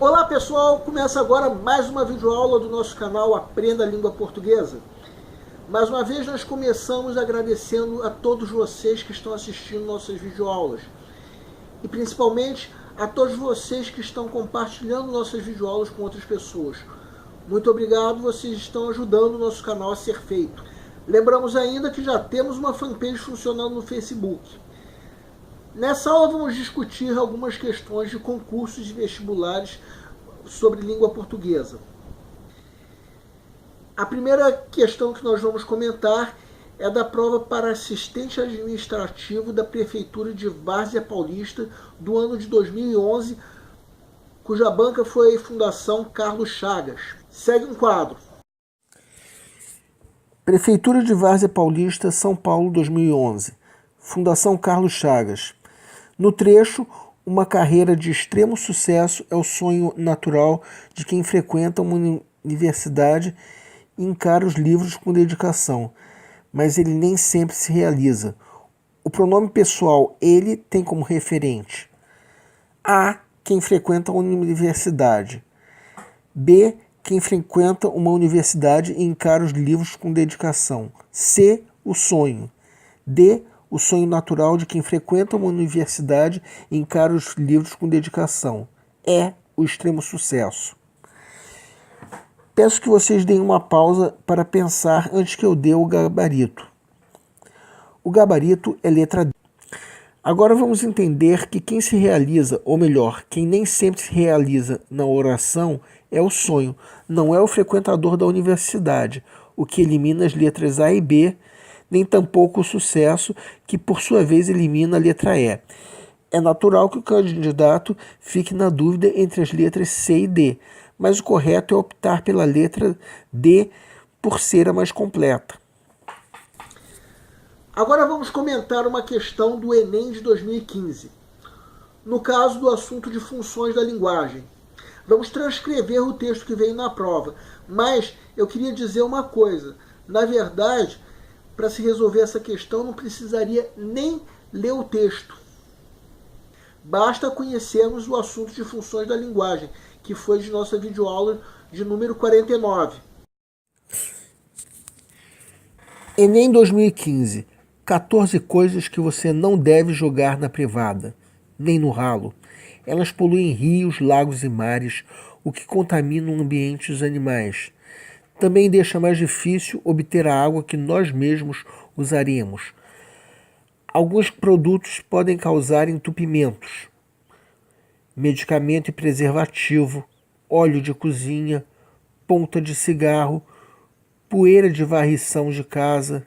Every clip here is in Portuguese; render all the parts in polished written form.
Olá pessoal, começa agora mais uma videoaula do nosso canal Aprenda a Língua Portuguesa. Mais uma vez nós começamos agradecendo a todos vocês que estão assistindo nossas videoaulas. E principalmente a todos vocês que estão compartilhando nossas videoaulas com outras pessoas. Muito obrigado, vocês estão ajudando o nosso canal a ser feito. Lembramos ainda que já temos uma fanpage funcionando no Facebook. Nessa aula vamos discutir algumas questões de concursos e vestibulares sobre língua portuguesa. A primeira questão que nós vamos comentar é da prova para assistente administrativo da Prefeitura de Várzea Paulista do ano de 2011, cuja banca foi a Fundação Carlos Chagas. Segue um quadro. Prefeitura de Várzea Paulista, São Paulo, 2011. Fundação Carlos Chagas. No trecho, uma carreira de extremo sucesso é o sonho natural de quem frequenta uma universidade e encara os livros com dedicação, mas ele nem sempre se realiza. O pronome pessoal ele tem como referente A. Quem frequenta uma universidade. B. Quem frequenta uma universidade e encara os livros com dedicação. C. O sonho. D. O sonho natural de quem frequenta uma universidade e encara os livros com dedicação. É o extremo sucesso. Peço que vocês deem uma pausa para pensar antes que eu dê o gabarito. O gabarito é letra D. Agora vamos entender que quem se realiza, ou melhor, quem nem sempre se realiza na oração, é o sonho, não é o frequentador da universidade, o que elimina as letras A e B, nem tampouco o sucesso, que por sua vez elimina a letra E. É natural que o candidato fique na dúvida entre as letras C e D, mas o correto é optar pela letra D por ser a mais completa. Agora vamos comentar uma questão do Enem de 2015. No caso do assunto de funções da linguagem. Vamos transcrever o texto que veio na prova, mas eu queria dizer uma coisa. Na verdade, para se resolver essa questão, não precisaria nem ler o texto. Basta conhecermos o assunto de funções da linguagem, que foi de nossa videoaula de número 49. Enem 2015. 14 coisas que você não deve jogar na privada, nem no ralo. Elas poluem rios, lagos e mares, o que contamina o ambiente e os animais. Também deixa mais difícil obter a água que nós mesmos usaremos. Alguns produtos podem causar entupimentos. Medicamento e preservativo, óleo de cozinha, ponta de cigarro, poeira de varrição de casa,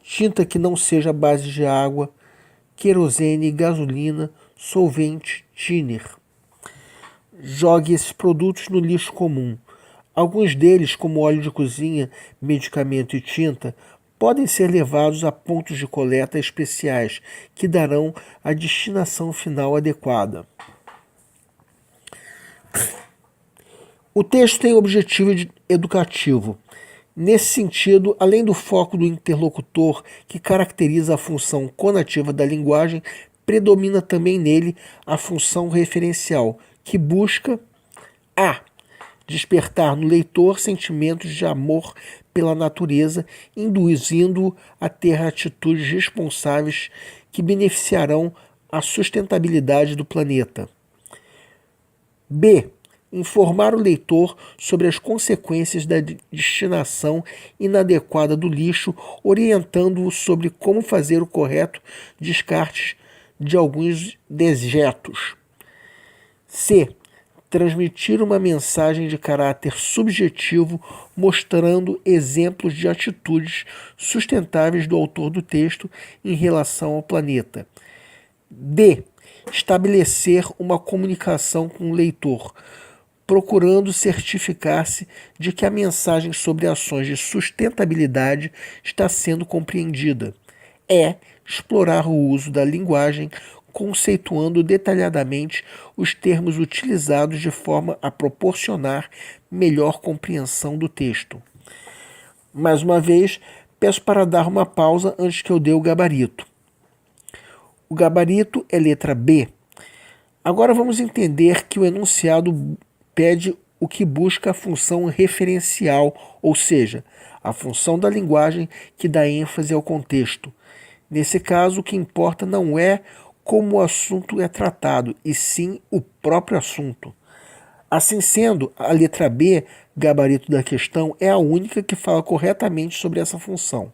tinta que não seja à base de água, querosene, gasolina, solvente, thinner. Jogue esses produtos no lixo comum. Alguns deles, como óleo de cozinha, medicamento e tinta, podem ser levados a pontos de coleta especiais que darão a destinação final adequada. O texto tem objetivo educativo. Nesse sentido, além do foco do interlocutor que caracteriza a função conativa da linguagem, predomina também nele a função referencial, que busca a. Despertar no leitor sentimentos de amor pela natureza, induzindo-o a ter atitudes responsáveis que beneficiarão a sustentabilidade do planeta. B. Informar o leitor sobre as consequências da destinação inadequada do lixo, orientando-o sobre como fazer o correto descarte de alguns dejetos. C. Transmitir uma mensagem de caráter subjetivo, mostrando exemplos de atitudes sustentáveis do autor do texto em relação ao planeta. D. Estabelecer uma comunicação com o leitor, procurando certificar-se de que a mensagem sobre ações de sustentabilidade está sendo compreendida. E. Explorar o uso da linguagem, conceituando detalhadamente os termos utilizados de forma a proporcionar melhor compreensão do texto. Mais uma vez, peço para dar uma pausa antes que eu dê o gabarito. O gabarito é letra B. Agora vamos entender que o enunciado pede o que busca a função referencial, ou seja, a função da linguagem que dá ênfase ao contexto. Nesse caso, o que importa não é como o assunto é tratado, e sim o próprio assunto. Assim sendo, a letra B, gabarito da questão, é a única que fala corretamente sobre essa função.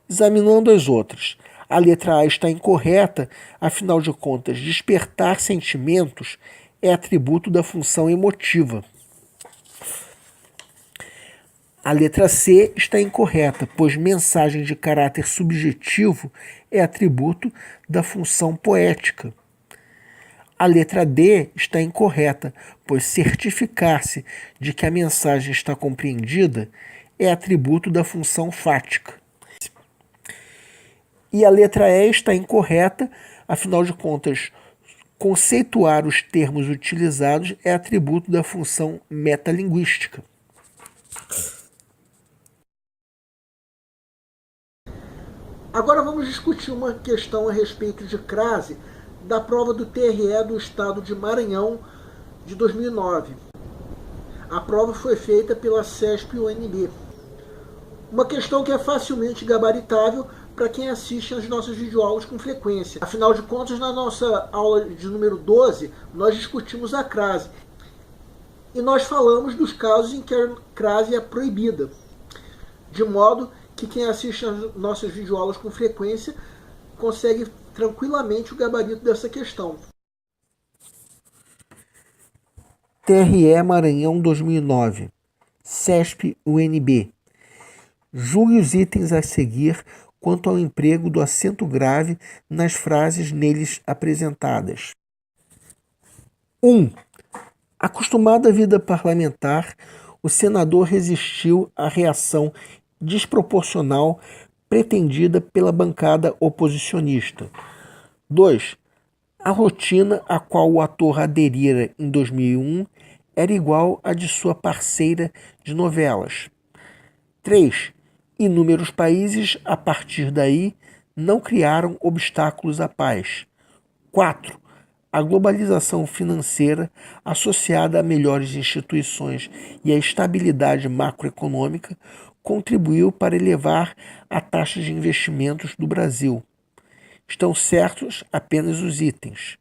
Examinando as outras, a letra A está incorreta, afinal de contas, despertar sentimentos é atributo da função emotiva. A letra C está incorreta, pois mensagem de caráter subjetivo é atributo da função poética. A letra D está incorreta, pois certificar-se de que a mensagem está compreendida é atributo da função fática. E a letra E está incorreta, afinal de contas, conceituar os termos utilizados é atributo da função metalinguística. Agora vamos discutir uma questão a respeito de crase da prova do TRE do Estado de Maranhão de 2009. A prova foi feita pela CESP-UNB. Uma questão que é facilmente gabaritável para quem assiste às nossas videoaulas com frequência. Afinal de contas, na nossa aula de número 12, nós discutimos a crase. E nós falamos dos casos em que a crase é proibida. De modo que quem assiste às nossas videoaulas com frequência consegue tranquilamente o gabarito dessa questão. TRE Maranhão 2009, CESP-UNB. Julgue os itens a seguir quanto ao emprego do acento grave nas frases neles apresentadas. 1. Acostumado à vida parlamentar, o senador resistiu à reação desproporcional pretendida pela bancada oposicionista. 2. A rotina a qual o ator aderira em 2001 era igual à de sua parceira de novelas. 3. Inúmeros países, a partir daí, não criaram obstáculos à paz. 4. A globalização financeira, associada a melhores instituições e à estabilidade macroeconômica, contribuiu para elevar a taxa de investimentos do Brasil. Estão certos apenas os itens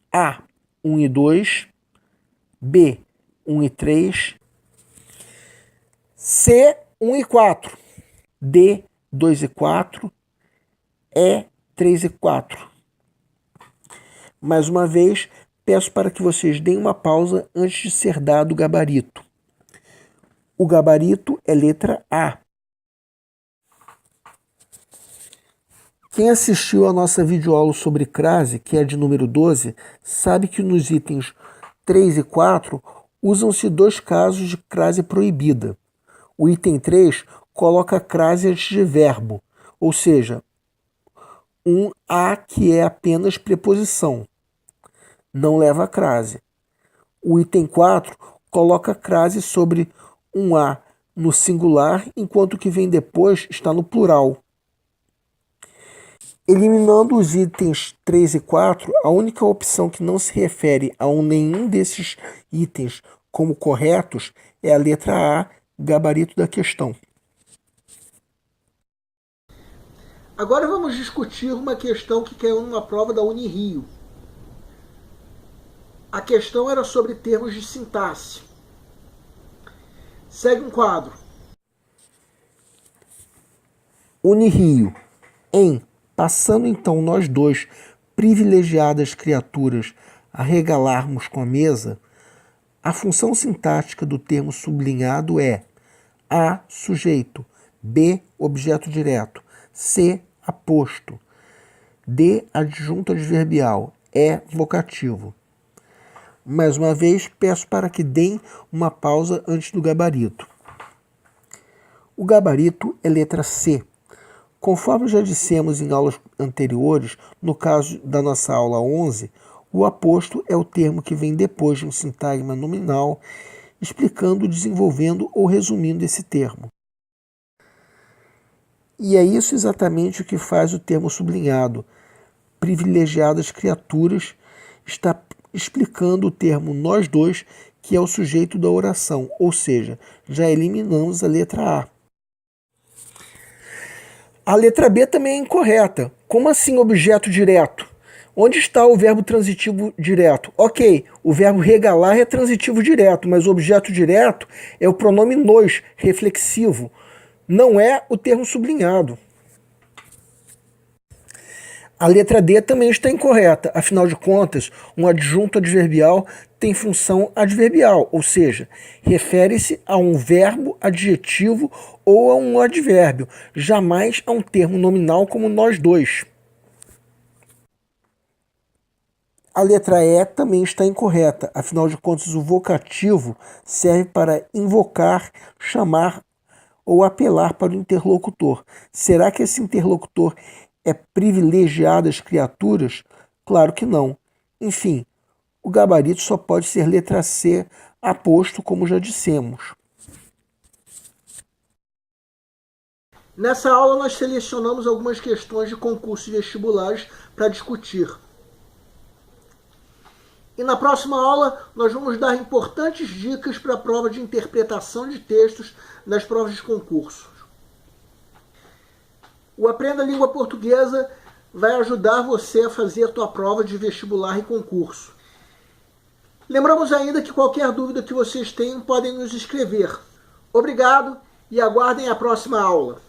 A, 1 e 2, B, 1 e 3, C, 1 e 4, D, 2 e 4, E, 3 e 4. Mais uma vez, peço para que vocês deem uma pausa antes de ser dado o gabarito. O gabarito é letra A. Quem assistiu à nossa videoaula sobre crase, que é de número 12, sabe que nos itens 3 e 4 usam-se dois casos de crase proibida. O item 3 coloca crase antes de verbo, ou seja, um a que é apenas preposição, não leva a crase. O item 4 coloca crase sobre um a no singular, enquanto o que vem depois está no plural. Eliminando os itens 3 e 4, a única opção que não se refere a nenhum desses itens como corretos é a letra A, gabarito da questão. Agora vamos discutir uma questão que caiu numa prova da Unirio. A questão era sobre termos de sintaxe. Segue um quadro. Unirio. Passando então nós dois, privilegiadas criaturas, a regalarmos com a mesa, a função sintática do termo sublinhado é A, sujeito, B, objeto direto, C, aposto, D, adjunto adverbial, E, vocativo. Mais uma vez, peço para que deem uma pausa antes do gabarito. O gabarito é letra C. Conforme já dissemos em aulas anteriores, no caso da nossa aula 11, o aposto é o termo que vem depois de um sintagma nominal, explicando, desenvolvendo ou resumindo esse termo. E é isso exatamente o que faz o termo sublinhado. privilegiadas criaturas, está explicando o termo nós dois, que é o sujeito da oração, ou seja, já eliminamos a letra A. A letra B também é incorreta. Como assim objeto direto? Onde está o verbo transitivo direto? Ok, o verbo regalar é transitivo direto, mas o objeto direto é o pronome nos, reflexivo. Não é o termo sublinhado. A letra D também está incorreta. Afinal de contas, um adjunto adverbial tem função adverbial, ou seja, refere-se a um verbo adjetivo ou a um advérbio, jamais a um termo nominal como nós dois. A letra E também está incorreta. Afinal de contas, o vocativo serve para invocar, chamar ou apelar para o interlocutor. Será que esse interlocutor é privilegiado às criaturas? Claro que não. Enfim, o gabarito só pode ser letra C, aposto, como já dissemos. Nessa aula nós selecionamos algumas questões de concursos vestibulares para discutir. E na próxima aula nós vamos dar importantes dicas para a prova de interpretação de textos nas provas de concurso. O Aprenda a Língua Portuguesa vai ajudar você a fazer a tua prova de vestibular e concurso. Lembramos ainda que qualquer dúvida que vocês tenham podem nos escrever. Obrigado e aguardem a próxima aula.